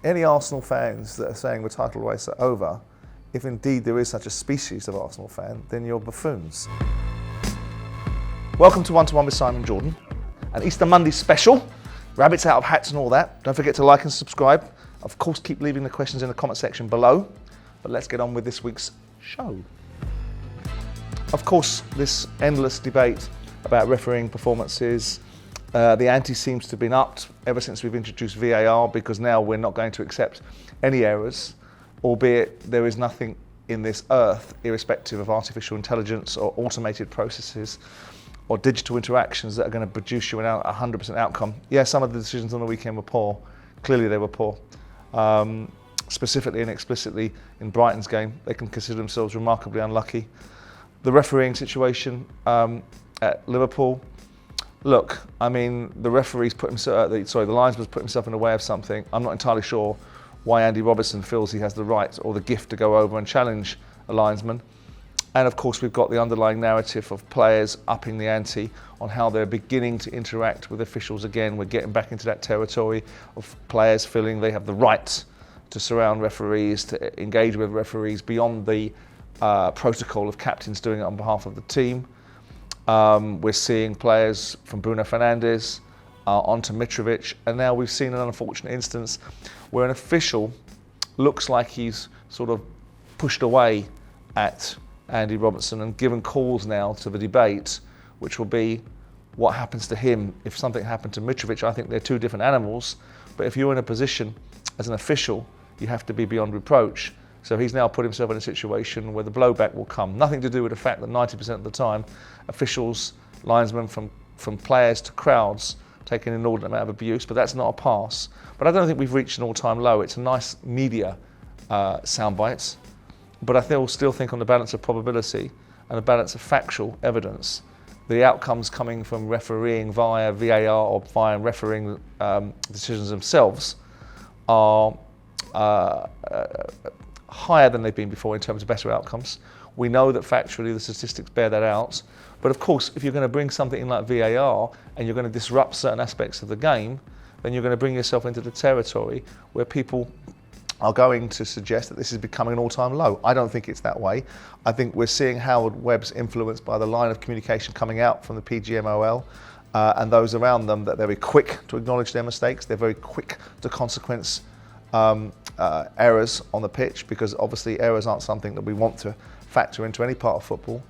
any Arsenal fans that are saying the title race are over, if indeed there is such a species of Arsenal fan, then you're buffoons. Welcome to One-2-One with Simon Jordan, an Easter Monday special, rabbits out of hats and all that. Don't forget to like and subscribe. Of course, keep leaving the questions in the comment section below, but let's get on with this week's show. Of course, this endless debate about refereeing performances, the ante seems to have been upped ever since we've introduced VAR, because now we're not going to accept any errors, albeit there is nothing in this earth, irrespective of artificial intelligence or automated processes or digital interactions, that are going to produce you an 100% outcome. Yeah, some of the decisions on the weekend were poor. Clearly they were poor. Specifically and explicitly in Brighton's game, they can consider themselves remarkably unlucky. The refereeing situation at Liverpool, look, I mean, the referee's put himself, the linesman's put himself in the way of something. I'm not entirely sure why Andy Robertson feels he has the right or the gift to go over and challenge a linesman. And of course, we've got the underlying narrative of players upping the ante on how they're beginning to interact with officials again. We're getting back into that territory of players feeling they have the right to surround referees, to engage with referees beyond the protocol of captains doing it on behalf of the team. We're seeing players from Bruno Fernandes onto Mitrovic, and now we've seen an unfortunate instance where an official looks like he's sort of pushed away at Andy Robertson and given calls now to the debate, which will be what happens to him if something happened to Mitrovic. I think they're two different animals, but if you're in a position as an official, you have to be beyond reproach. So he's now put himself in a situation where the blowback will come. Nothing to do with the fact that 90% of the time, officials, linesmen, from players to crowds, take an inordinate amount of abuse, but that's not a pass. But I don't think we've reached an all-time low. It's a nice media soundbite, but I still think on the balance of probability and the balance of factual evidence, the outcomes coming from refereeing via VAR or via refereeing decisions themselves are higher than they've been before in terms of better outcomes. We know that factually the statistics bear that out. But of course, if you're going to bring something in like VAR and you're going to disrupt certain aspects of the game, then you're going to bring yourself into the territory where people are going to suggest that this is becoming an all-time low. I don't think it's that way. I think we're seeing Howard Webb's influenced by the line of communication coming out from the PGMOL and those around them, that they're very quick to acknowledge their mistakes. They're very quick to consequence errors on the pitch, because obviously errors aren't something that we want to factor into any part of football.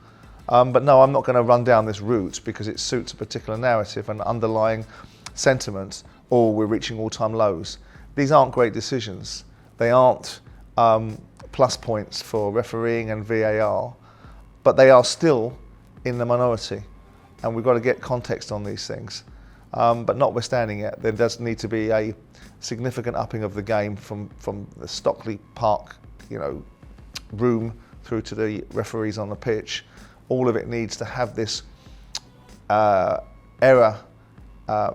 But no, I'm not going to run down this route because it suits a particular narrative and underlying sentiment, or we're reaching all-time lows. These aren't great decisions. They aren't plus points for refereeing and VAR, but they are still in the minority, and we've got to get context on these things. But notwithstanding it, there does need to be a significant upping of the game from the Stockley Park, room through to the referees on the pitch. All of it needs to have this error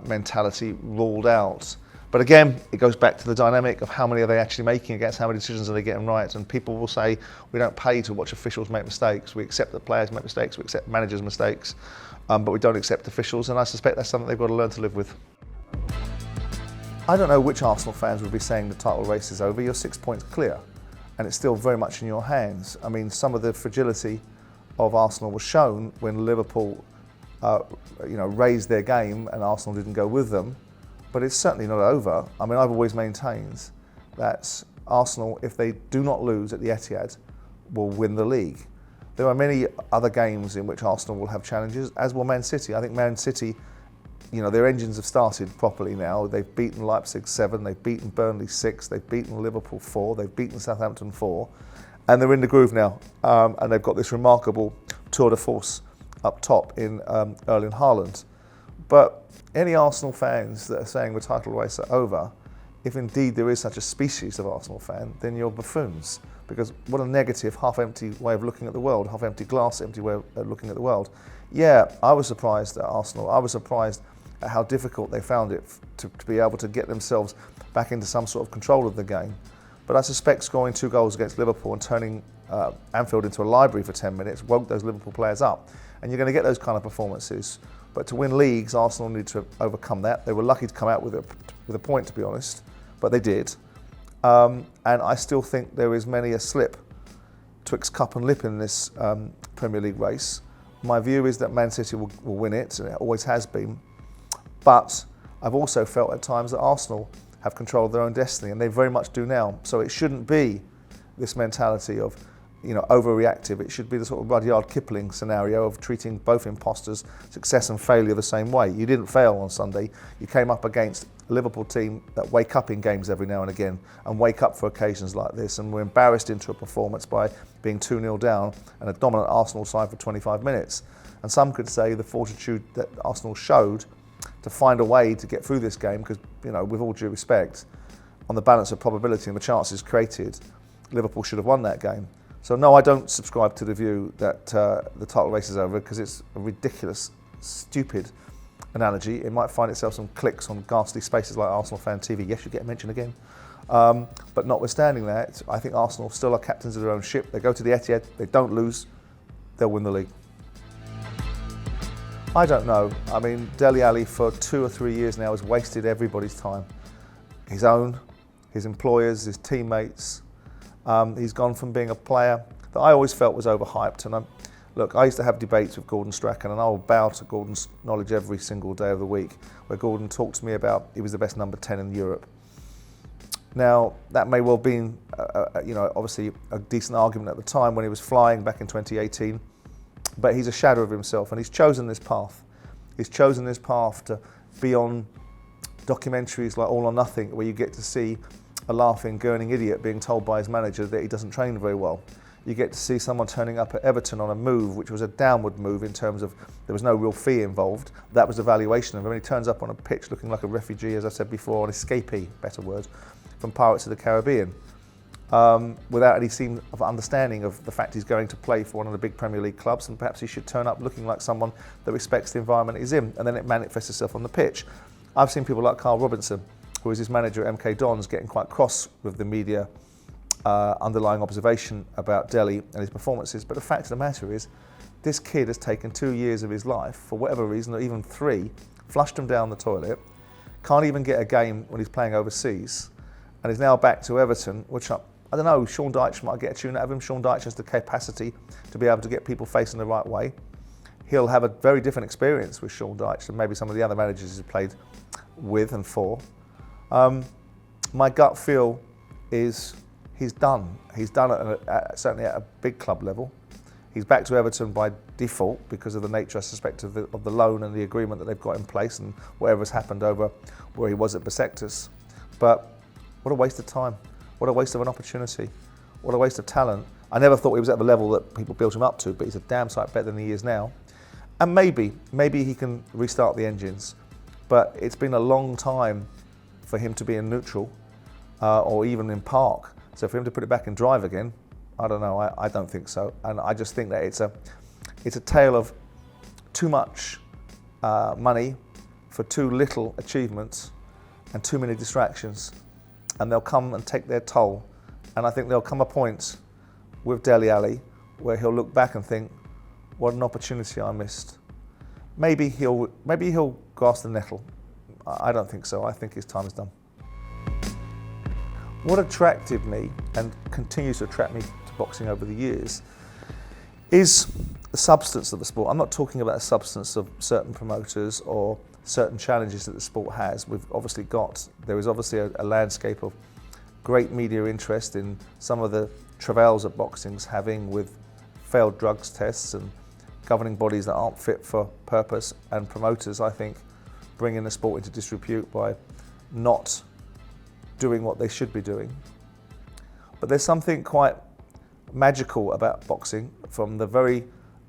mentality ruled out. But again, it goes back to the dynamic of how many are they actually making against how many decisions are they getting right. And people will say, we don't pay to watch officials make mistakes. We accept that players make mistakes, we accept managers' mistakes, but we don't accept officials. And I suspect that's something they've got to learn to live with. I don't know which Arsenal fans would be saying the title race is over. You're 6 points clear, and it's still very much in your hands. I mean, some of the fragility of Arsenal was shown when Liverpool, raised their game and Arsenal didn't go with them. But it's certainly not over. I mean, I've always maintained that Arsenal, if they do not lose at the Etihad, will win the league. There are many other games in which Arsenal will have challenges, as will Man City. I think Man City, their engines have started properly now. They've beaten Leipzig 7, they've beaten Burnley 6, they've beaten Liverpool 4, they've beaten Southampton 4, and they're in the groove now. And they've got this remarkable tour de force up top in Erling Haaland. But any Arsenal fans that are saying the title race are over, if indeed there is such a species of Arsenal fan, then you're buffoons. Because what a negative, half-empty way of looking at the world, half-empty glass, empty way of looking at the world. Yeah, I was surprised at Arsenal. I was surprised at how difficult they found it to be able to get themselves back into some sort of control of the game. But I suspect scoring 2 goals against Liverpool and turning Anfield into a library for 10 minutes woke those Liverpool players up. And you're going to get those kind of performances. But to win leagues, Arsenal need to overcome that. They were lucky to come out with a point, to be honest, but they did. And I still think there is many a slip twixt cup and lip in this Premier League race. My view is that Man City will win it, and it always has been. But I've also felt at times that Arsenal have control of their own destiny, and they very much do now. So it shouldn't be this mentality of, overreactive. It should be the sort of Rudyard Kipling scenario of treating both imposters, success and failure, the same way. You didn't fail on Sunday. You came up against a Liverpool team that wake up in games every now and again and wake up for occasions like this, and were embarrassed into a performance by being 2-0 down and a dominant Arsenal side for 25 minutes. And some could say the fortitude that Arsenal showed to find a way to get through this game, because, with all due respect, on the balance of probability and the chances created, Liverpool should have won that game. So no, I don't subscribe to the view that the title race is over, because it's a ridiculous, stupid analogy. It might find itself some clicks on ghastly spaces like Arsenal Fan TV. Yes, you get mentioned again. But notwithstanding that, I think Arsenal still are captains of their own ship. They go to the Etihad, they don't lose, they'll win the league. I don't know. I mean, Dele Alli for 2 or 3 years now has wasted everybody's time. His own, his employers, his teammates. He's gone from being a player that I always felt was overhyped. And look, I used to have debates with Gordon Strachan, and I will bow to Gordon's knowledge every single day of the week, where Gordon talked to me about he was the best number 10 in Europe. Now, that may well have been, obviously a decent argument at the time when he was flying back in 2018, but he's a shadow of himself, and he's chosen this path. He's chosen this path to be on documentaries like All or Nothing, where you get to see a laughing, gurning idiot being told by his manager that he doesn't train very well. You get to see someone turning up at Everton on a move which was a downward move in terms of there was no real fee involved. That was the valuation of him. And he turns up on a pitch looking like a refugee, as I said before, an escapee, better word, from Pirates of the Caribbean, without any seam of understanding of the fact he's going to play for one of the big Premier League clubs, and perhaps he should turn up looking like someone that respects the environment he's in, and then it manifests itself on the pitch. I've seen people like Carl Robinson, who is his manager at MK Dons, getting quite cross with the media underlying observation about Dele and his performances. But the fact of the matter is, this kid has taken 2 years of his life, for whatever reason, or even 3, flushed him down the toilet, can't even get a game when he's playing overseas, and is now back to Everton, which I don't know, Sean Dyche might get a tune out of him. Sean Dyche has the capacity to be able to get people facing the right way. He'll have a very different experience with Sean Dyche than maybe some of the other managers he's played with and for. My gut feel is he's done. He's done it certainly at a big club level. He's back to Everton by default because of the nature, I suspect, of the loan and the agreement that they've got in place, and whatever's happened over where he was at Besiktas. But what a waste of time. What a waste of an opportunity. What a waste of talent. I never thought he was at the level that people built him up to, but he's a damn sight better than he is now. And maybe he can restart the engines. But it's been a long time for him to be in neutral or even in park. So for him to put it back in drive again, I don't know, I don't think so. And I just think that it's a tale of too much money for too little achievements and too many distractions. And they'll come and take their toll. And I think there'll come a point with Dele Alli where he'll look back and think, what an opportunity I missed. Maybe he'll grasp the nettle. I don't think so. I think his time is done. What attracted me and continues to attract me to boxing over the years is the substance of the sport. I'm not talking about the substance of certain promoters or certain challenges that the sport has. There is obviously a landscape of great media interest in some of the travails that boxing's having with failed drugs tests and governing bodies that aren't fit for purpose, and promoters, I think, bringing the sport into disrepute by not doing what they should be doing. But there's something quite magical about boxing from the very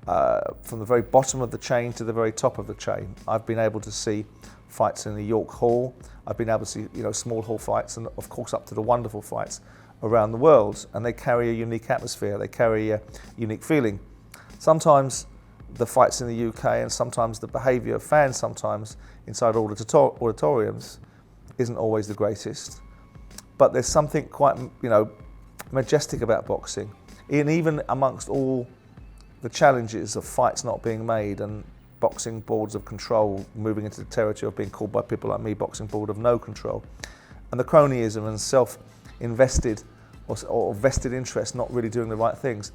bottom of the chain to the very top of the chain. I've been able to see fights in the York Hall. I've been able to see small hall fights, and of course up to the wonderful fights around the world. And they carry a unique atmosphere. They carry a unique feeling. Sometimes the fights in the UK and sometimes the behaviour of fans sometimes inside auditoriums isn't always the greatest. But there's something quite majestic about boxing. And even amongst all the challenges of fights not being made and boxing boards of control moving into the territory of being called by people like me boxing board of no control, and the cronyism and invested or vested interest not really doing the right things.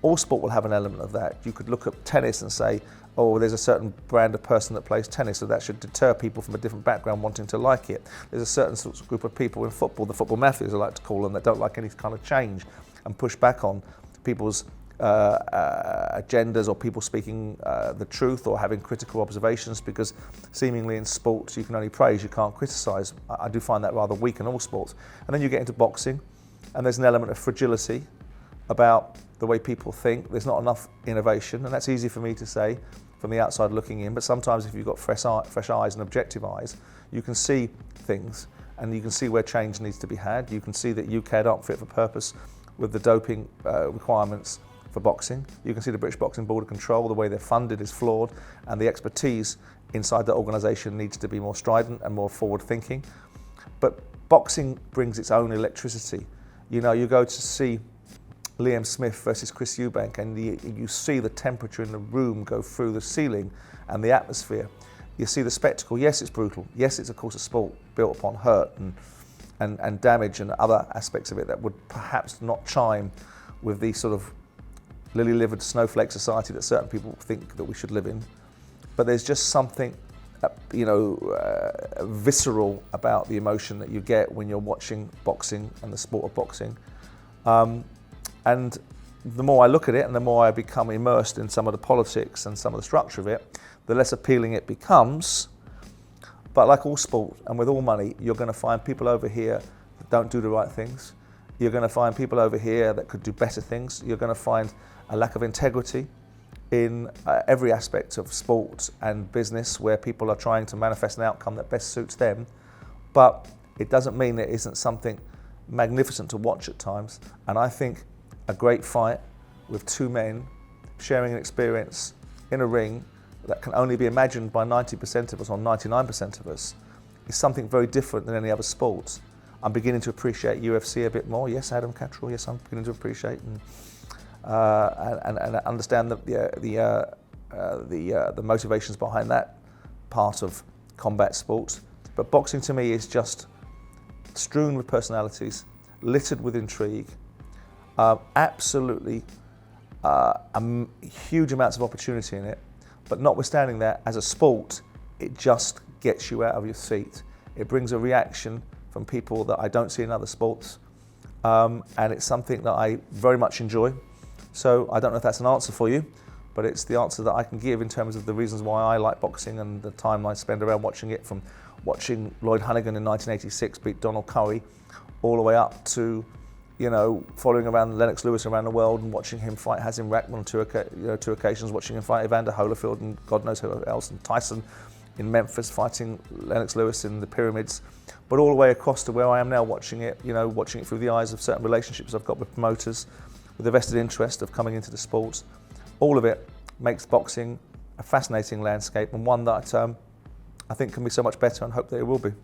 All sport will have an element of that. You could look at tennis and say, oh, there's a certain brand of person that plays tennis, so that should deter people from a different background wanting to like it. There's a certain sort of group of people in football, the football mafia as I like to call them, that don't like any kind of change and push back on people's agendas or people speaking the truth or having critical observations, because seemingly in sports you can only praise, you can't criticise. I do find that rather weak in all sports. And then you get into boxing and there's an element of fragility about the way people think. There's not enough innovation, and that's easy for me to say from the outside looking in, but sometimes if you've got fresh eyes and objective eyes, you can see things and you can see where change needs to be had. You can see that UK aren't fit for purpose with the doping requirements for boxing. You can see the British Boxing Board of Control, the way they're funded is flawed, and the expertise inside the organisation needs to be more strident and more forward thinking. But boxing brings its own electricity. You know, you go to see Liam Smith versus Chris Eubank and you see the temperature in the room go through the ceiling and the atmosphere. You see the spectacle. Yes, it's brutal. Yes, it's of course a sport built upon hurt and damage and other aspects of it that would perhaps not chime with the sort of lily-livered snowflake society that certain people think that we should live in. But there's just something visceral about the emotion that you get when you're watching boxing and the sport of boxing. And the more I look at it and the more I become immersed in some of the politics and some of the structure of it, the less appealing it becomes. But like all sport and with all money, you're going to find people over here that don't do the right things. You're going to find people over here that could do better things. You're going to find a lack of integrity in every aspect of sport and business, where people are trying to manifest an outcome that best suits them. But it doesn't mean it isn't something magnificent to watch at times. And I think a great fight with two men sharing an experience in a ring that can only be imagined by 90% of us or 99% of us is something very different than any other sport. I'm beginning to appreciate UFC a bit more. Yes, Adam Catterall. Yes, I'm beginning to appreciate and understand the motivations behind that part of combat sports. But boxing to me is just strewn with personalities, littered with intrigue, absolutely huge amounts of opportunity in it. But notwithstanding that, as a sport, it just gets you out of your seat. It brings a reaction from people that I don't see in other sports, and it's something that I very much enjoy. So I don't know if that's an answer for you, but it's the answer that I can give in terms of the reasons why I like boxing and the time I spend around watching it, from watching Lloyd Honeyghan in 1986 beat Donald Curry, all the way up to, you know, following around Lennox Lewis around the world and watching him fight Hasim Rahman on two occasions, watching him fight Evander Holyfield and God knows who else, and Tyson in Memphis fighting Lennox Lewis in the Pyramids, but all the way across to where I am now watching it, watching it through the eyes of certain relationships I've got with promoters, with a vested interest of coming into the sport. All of it makes boxing a fascinating landscape, and one that I think can be so much better, and hope that it will be.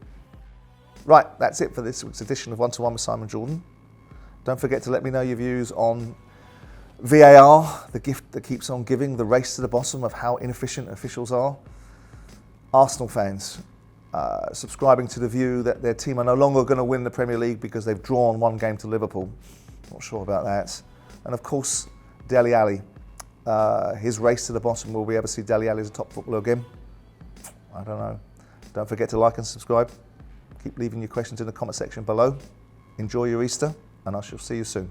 Right, that's it for this week's edition of One-2-One with Simon Jordan. Don't forget to let me know your views on VAR, the gift that keeps on giving, the race to the bottom of how inefficient officials are. Arsenal fans subscribing to the view that their team are no longer going to win the Premier League because they've drawn one game to Liverpool. Not sure about that. And of course, Dele Alli. His race to the bottom. Will we ever see Dele Alli as a top footballer again? I don't know. Don't forget to like and subscribe. Keep leaving your questions in the comment section below. Enjoy your Easter, and I shall see you soon.